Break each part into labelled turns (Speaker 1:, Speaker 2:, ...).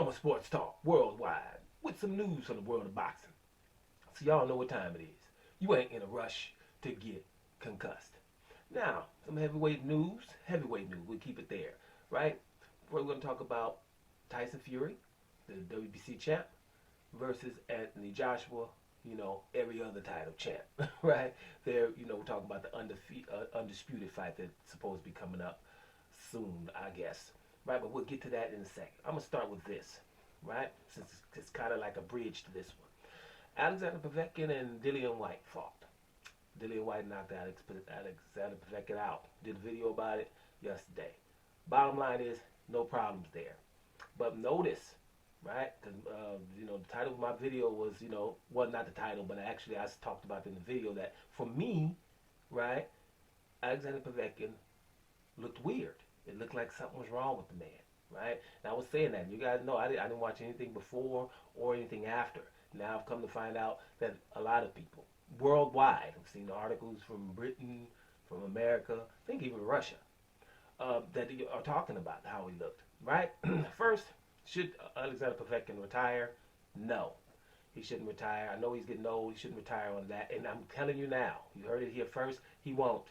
Speaker 1: Normal Sports Talk Worldwide with some news from the world of boxing. So y'all know what time it is. You ain't in a rush to get concussed. Now, some heavyweight news. Heavyweight news. We'll keep it there, right? We're going to talk about Tyson Fury, the WBC champ, versus Anthony Joshua, every other title champ, right? We're talking about the undisputed fight that's supposed to be coming up soon, I guess, right? But we'll get to that in a second. I'm gonna start with this, right? Since it's kind of like a bridge to this one. Alexander Povetkin and Dillian White fought. Dillian White knocked Alexander Povetkin out. Did a video about it yesterday. Bottom line is, no problems there. But notice, right? Because the title of my video was, well, not the title, but actually I talked about in the video that for me, right, Alexander Povetkin looked weird. It looked like something was wrong with the man, right? And I was saying that. You guys know I didn't watch anything before or anything after. Now I've come to find out that a lot of people worldwide, I've seen articles from Britain, from America, I think even Russia, that are talking about how he looked, right? First, should Alexander Povetkin retire? No, he shouldn't retire. I know he's getting old. He shouldn't retire on that. And I'm telling you now, you heard it here first, he won't.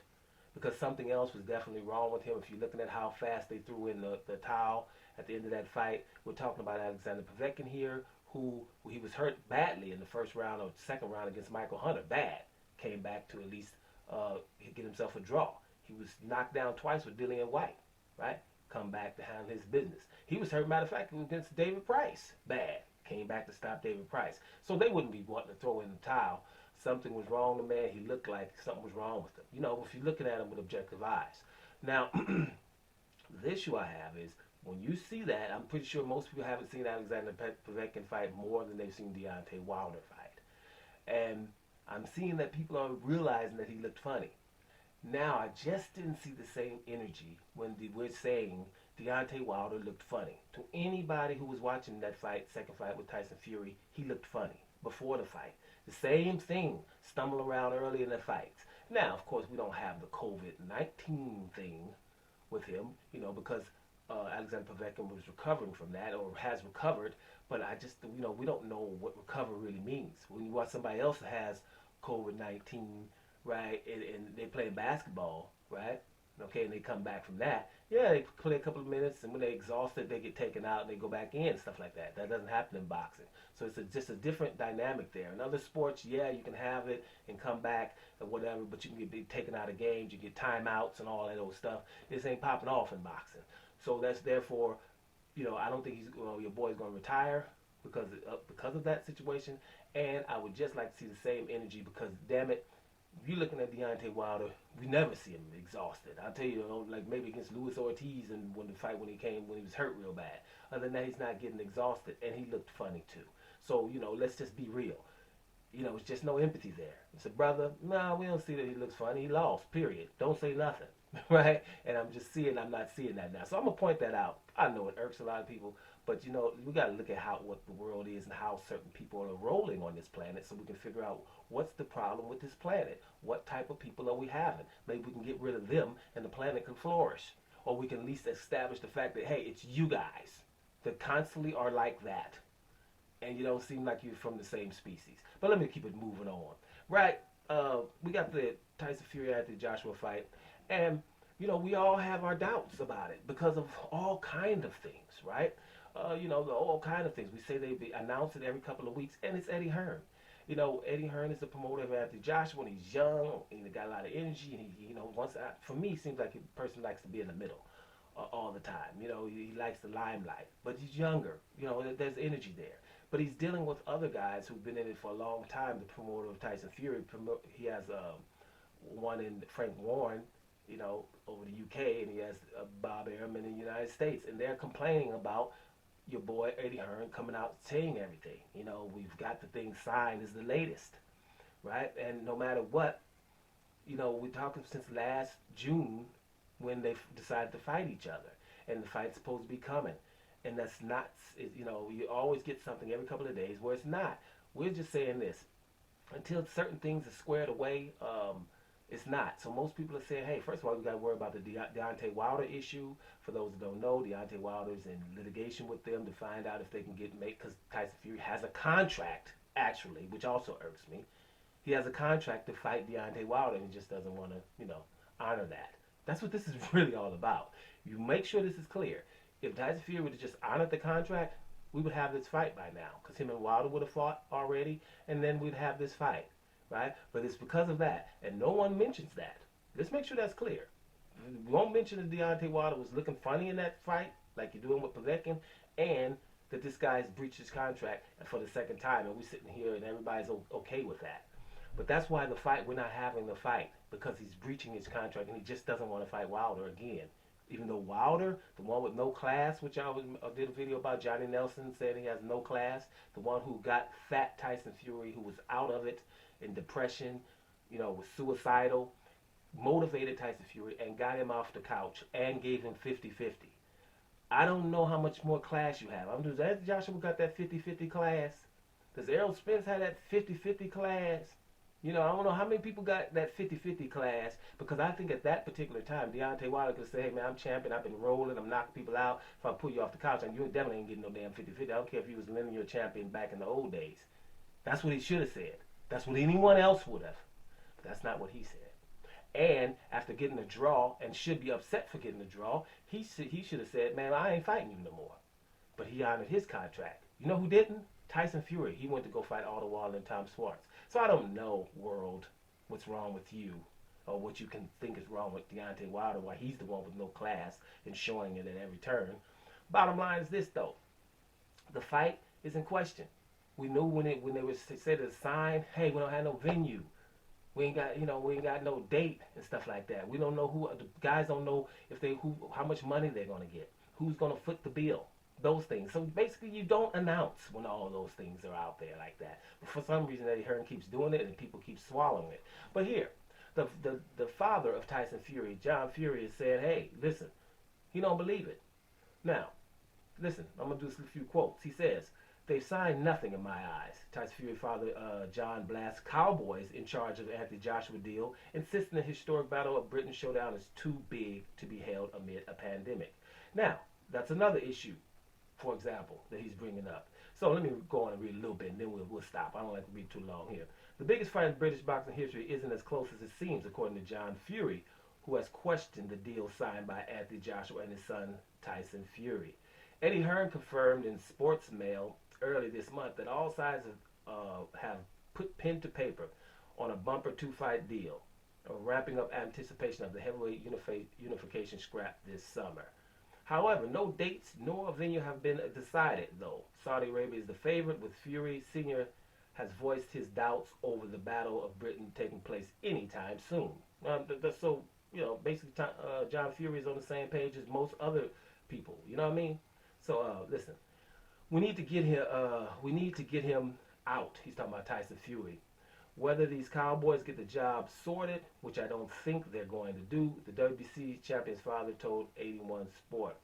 Speaker 1: Because something else was definitely wrong with him. If you're looking at how fast they threw in the towel at the end of that fight, we're talking about Alexander Povetkin here, who he was hurt badly in the first round or second round against Michael Hunter. Bad. Came back to at least get himself a draw. He was knocked down twice with Dillian White, right? Come back to handle his business. He was hurt, matter of fact, against David Price. Bad. Came back to stop David Price. So they wouldn't be wanting to throw in the towel. Something was wrong with the man. He looked like something was wrong with him. If you're looking at him with objective eyes. Now, the issue I have is when you see that, I'm pretty sure most people haven't seen Alexander Povetkin fight more than they've seen Deontay Wilder fight. And I'm seeing that people are realizing that he looked funny. Now, I just didn't see the same energy when we're saying Deontay Wilder looked funny. To anybody who was watching that fight, second fight with Tyson Fury, he looked funny before the fight. The same thing, stumble around early in the fights. Now, of course, we don't have the COVID-19 thing with him, because Alexander Povetkin was recovering from that or has recovered. But I just, we don't know what recover really means. When you watch somebody else that has COVID-19, right, and they play basketball, right, okay, and they come back from that, yeah, they play a couple of minutes, and when they're exhausted, they get taken out and they go back in, stuff like that. That doesn't happen in boxing. So it's just a different dynamic there. In other sports, yeah, you can have it and come back or whatever, but you can get taken out of games, you get timeouts and all that old stuff. This ain't popping off in boxing. So that's therefore, I don't think your boy's going to retire because of that situation. And I would just like to see the same energy because, damn it, if you're looking at Deontay Wilder, we never see him exhausted. I'll tell you, like maybe against Luis Ortiz and when he was hurt real bad. Other than that, he's not getting exhausted, and he looked funny too. So, let's just be real. It's just no empathy there. It's a brother, nah, we don't see that he looks funny. He lost, period. Don't say nothing, right? And I'm not seeing that now. So I'm going to point that out. I know it irks a lot of people, but, we got to look at what the world is and how certain people are rolling on this planet so we can figure out what's the problem with this planet. What type of people are we having? Maybe we can get rid of them and the planet can flourish. Or we can at least establish the fact that, hey, it's you guys that constantly are like that. And you don't seem like you're from the same species. But let me keep it moving on. Right, we got the Tyson Fury Anthony Joshua fight. And, we all have our doubts about it because of all kind of things, right? All kind of things. We say they announce it every couple of weeks, and it's Eddie Hearn. Eddie Hearn is the promoter of Anthony Joshua, and he's young, and he got a lot of energy, and for me, it seems like a person likes to be in the middle all the time. He likes the limelight, but he's younger. There's energy there. But he's dealing with other guys who've been in it for a long time. The promoter of Tyson Fury, he has one in Frank Warren, over the UK, and he has Bob Arum in the United States, and they're complaining about your boy Eddie Hearn coming out saying everything. We've got the thing signed as the latest, right? And no matter what, we're talking since last June when they decided to fight each other, and the fight's supposed to be coming. And that's not, you always get something every couple of days where it's not. We're just saying this. Until certain things are squared away, It's not. So most people are saying, hey, first of all, we got to worry about the Deontay Wilder issue. For those that don't know, Deontay Wilder's in litigation with them to find out if they can get made, because Tyson Fury has a contract, actually, which also irks me. He has a contract to fight Deontay Wilder, and he just doesn't want to, honor that. That's what this is really all about. You make sure this is clear. If Tyson Fury would have just honored the contract, we would have this fight by now, because him and Wilder would have fought already, and then we'd have this fight, right? But it's because of that, and no one mentions that. Let's make sure that's clear. We won't mention that Deontay Wilder was looking funny in that fight, like you're doing with Povetkin, and that this guy's breached his contract for the second time, and we're sitting here and everybody's okay with that. But that's why we're not having the fight, because he's breaching his contract and he just doesn't want to fight Wilder again. Even though Wilder, the one with no class, which I did a video about, Johnny Nelson said he has no class, the one who got fat Tyson Fury, who was out of it in depression, was suicidal, motivated Tyson Fury and got him off the couch and gave him 50-50. I don't know how much more class you have. Does Anthony Joshua got that 50-50 class? Does Errol Spence have that 50-50 class? I don't know how many people got that 50-50 class, because I think at that particular time, Deontay Wilder could say, hey, man, I'm champion. I've been rolling. I'm knocking people out. If I pull you off the couch, and you definitely ain't getting no damn 50-50. I don't care if you was linear champion back in the old days. That's what he should have said. That's what anyone else would have. But that's not what he said. And after getting a draw, and should be upset for getting a draw, he should have said, man, I ain't fighting you no more. But he honored his contract. You know who didn't? Tyson Fury. He went to go fight Otto Wallin and Tom Schwartz. So I don't know, world, what's wrong with you, or what you can think is wrong with Deontay Wilder, why he's the one with no class and showing it at every turn. Bottom line is this, though. The fight is in question. We knew when they said it's signed, hey, we don't have no venue. We ain't got no date and stuff like that. We don't know the guys don't know how much money they're gonna get, who's gonna foot the bill, those things. So basically, you don't announce when all those things are out there like that. But for some reason, Eddie Hearn keeps doing it, and people keep swallowing it. But here, the father of Tyson Fury, John Fury, is saying, hey, listen, he don't believe it. Now, listen, I'm gonna do a few quotes. He says, they've signed nothing in my eyes. Tyson Fury father John blasts Cowboys in charge of the Anthony Joshua deal, insisting the historic Battle of Britain showdown is too big to be held amid a pandemic. Now, that's another issue, for example, that he's bringing up. So let me go on and read a little bit, and then we'll stop. I don't like to read too long here. The biggest fight in British boxing history isn't as close as it seems, according to John Fury, who has questioned the deal signed by Anthony Joshua and his son Tyson Fury. Eddie Hearn confirmed in Sports Mail early this month that all sides have put pen to paper on a bumper two-fight deal, ramping up anticipation of the heavyweight unification scrap this summer. However, no dates nor a venue have been decided, though. Saudi Arabia is the favorite, with Fury Sr. has voiced his doubts over the Battle of Britain taking place anytime soon. So, basically, John Fury is on the same page as most other people. You know what I mean? So, listen. We need to get him out. He's talking about Tyson Fury. Whether these Cowboys get the job sorted, which I don't think they're going to do, the WBC champion's father told 81 Sport.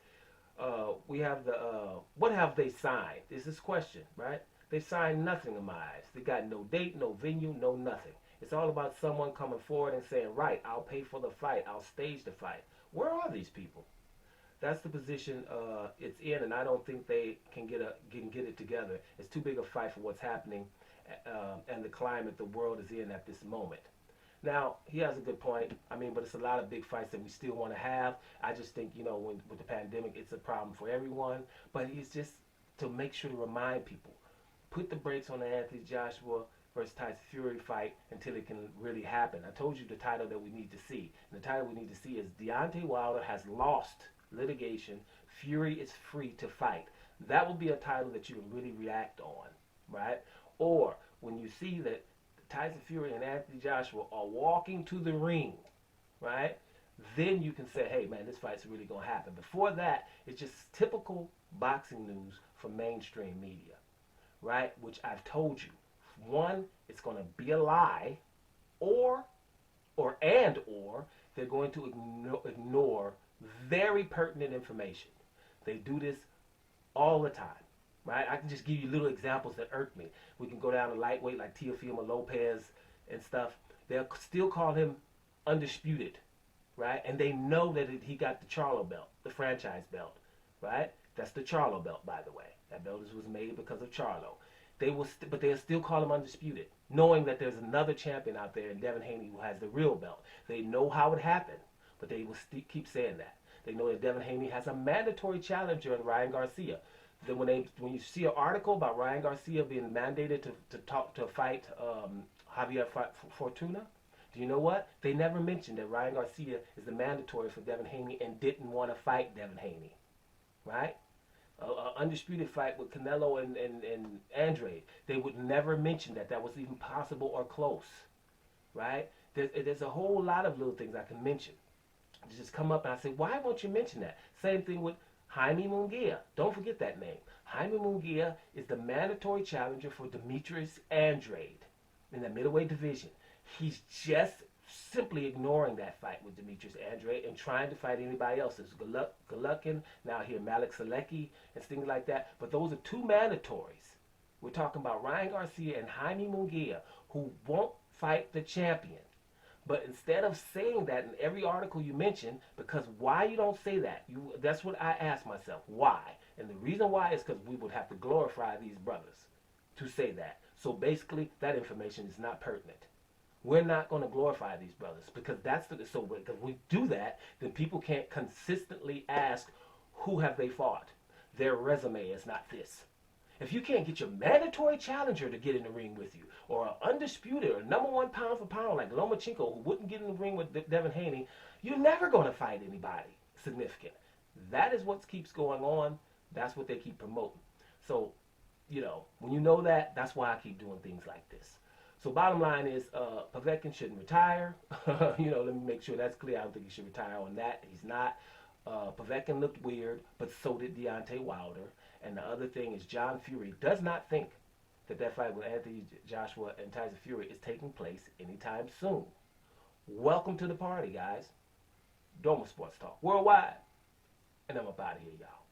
Speaker 1: We have what have they signed? Is this question, right? They signed nothing in my eyes. They got no date, no venue, no nothing. It's all about someone coming forward and saying, right, I'll pay for the fight. I'll stage the fight. Where are these people? That's the position it's in, and I don't think they can get it together. It's too big a fight for what's happening and the climate the world is in at this moment. Now, he has a good point. But it's a lot of big fights that we still want to have. I just think, with the pandemic, it's a problem for everyone. But it's just to make sure to remind people, put the brakes on the Anthony Joshua versus Tyson Fury fight until it can really happen. I told you the title that we need to see. And the title we need to see is Deontay Wilder has lost litigation. Fury is free to fight. That will be a title that you can really react on, right? Or when you see that Tyson Fury and Anthony Joshua are walking to the ring, right? Then you can say, hey, man, this fight's really going to happen. Before that, it's just typical boxing news from mainstream media, right? Which I've told you. One, it's going to be a lie, or they're going to ignore very pertinent information. They do this all the time, right? I can just give you little examples that irk me. We can go down to lightweight like Teofimo Lopez and stuff. They'll still call him undisputed, right? And they know that he got the Charlo belt, the franchise belt, right? That's the Charlo belt, by the way. That belt was made because of Charlo. But they'll still call him undisputed, knowing that there's another champion out there in Devin Haney who has the real belt. They know how it happened, but they will keep saying that. They know that Devin Haney has a mandatory challenger in Ryan Garcia. Then when you see an article about Ryan Garcia being mandated to fight Javier Fortuna, do you know what? They never mentioned that Ryan Garcia is the mandatory for Devin Haney and didn't want to fight Devin Haney, right? Undisputed fight with Canelo and Andrade. They would never mention that was even possible or close, right? There's a whole lot of little things I can mention. Just come up and I say, why won't you mention that? Same thing with Jaime Munguia. Don't forget that name. Jaime Munguia is the mandatory challenger for Demetrius Andrade in the middleweight division. He's just simply ignoring that fight with Demetrius Andrade and trying to fight anybody else. There's Golovkin, now here Malik Selecki, and things like that. But those are two mandatories. We're talking about Ryan Garcia and Jaime Munguia, who won't fight the champion. But instead of saying that in every article you mention, because why you don't say that? That's what I ask myself. Why? And the reason why is because we would have to glorify these brothers to say that. So basically, that information is not pertinent. We're not going to glorify these brothers because because we do that, then people can't consistently ask who have they fought. Their resume is not this. If you can't get your mandatory challenger to get in the ring with you, or an undisputed or number one pound for pound like Lomachenko, who wouldn't get in the ring with Devin Haney, you're never going to fight anybody significant. That is what keeps going on. That's what they keep promoting. So, when you know that, that's why I keep doing things like this. So bottom line is, Povetkin shouldn't retire. Let me make sure that's clear. I don't think he should retire on that. He's not. Povetkin looked weird, but so did Deontay Wilder. And the other thing is John Fury does not think that fight with Anthony Joshua and Tyson Fury is taking place anytime soon. Welcome to the party, guys. Doma Sports Talk Worldwide. And I'm up out of here, y'all.